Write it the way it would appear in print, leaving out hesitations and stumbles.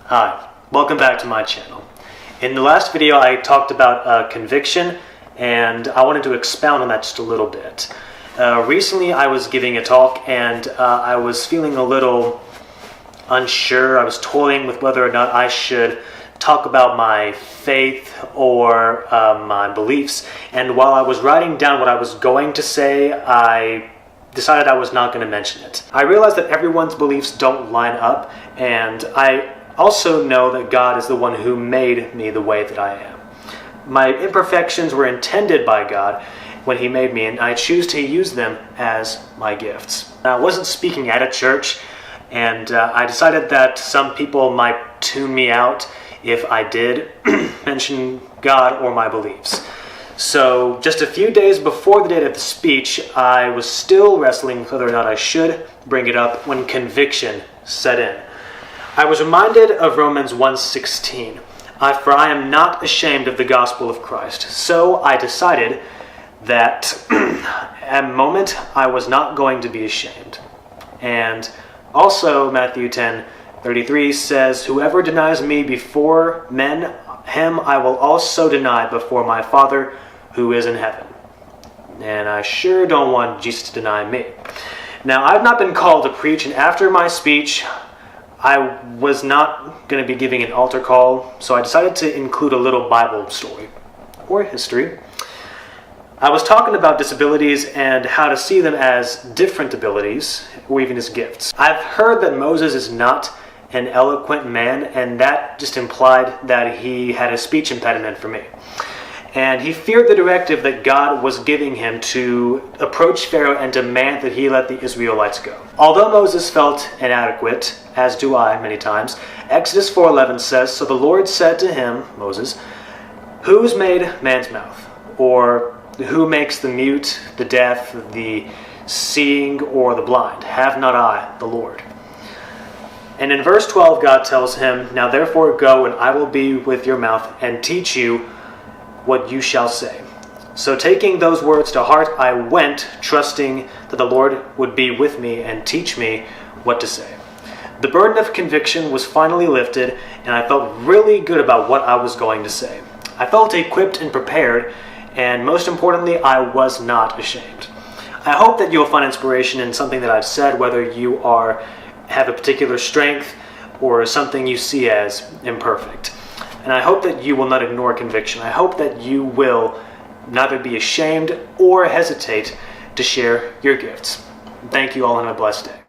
Hi, welcome back to my channel. In the last video I talked about conviction, and I wanted to expound on that just a little bit. Recently I was giving a talk and I was feeling a little unsure. I was toying with whether or not I should talk about my faith or my beliefs, and while I was writing down what I was going to say, I decided I was not going to mention it. I realized that everyone's beliefs don't line up, and I also know that God is the one who made me the way that I am. My imperfections were intended by God when He made me, and I choose to use them as my gifts. I wasn't speaking at a church, and I decided that some people might tune me out if I did mention God or my beliefs. So just a few days before the date of the speech, I was still wrestling with whether or not I should bring it up when conviction set in. I was reminded of Romans 1:16, for I am not ashamed of the gospel of Christ. So I decided that at the moment I was not going to be ashamed. And also Matthew 10:33 says, "Whoever denies me before men, him I will also deny before my Father who is in heaven." And I sure don't want Jesus to deny me. Now, I've not been called to preach, and after my speech, I was not going to be giving an altar call, so I decided to include a little Bible story, or history. I was talking about disabilities and how to see them as different abilities, or even as gifts. I've heard that Moses is not an eloquent man, and that just implied that he had a speech impediment for me. And he feared the directive that God was giving him to approach Pharaoh and demand that he let the Israelites go. Although Moses felt inadequate, as do I many times, Exodus 4:11 says, "So the Lord said to him," Moses, "Who's made man's mouth? Or who makes the mute, the deaf, the seeing, or the blind? Have not I, the Lord?" And in verse 12, God tells him, "Now therefore go, and I will be with your mouth and teach you what you shall say." So taking those words to heart, I went, trusting that the Lord would be with me and teach me what to say. The burden of conviction was finally lifted, and I felt really good about what I was going to say. I felt equipped and prepared, and most importantly, I was not ashamed. I hope that you'll find inspiration in something that I've said, whether you have a particular strength or something you see as imperfect. And I hope that you will not ignore conviction. I hope that you will neither be ashamed or hesitate to share your gifts. Thank you all, and have a blessed day.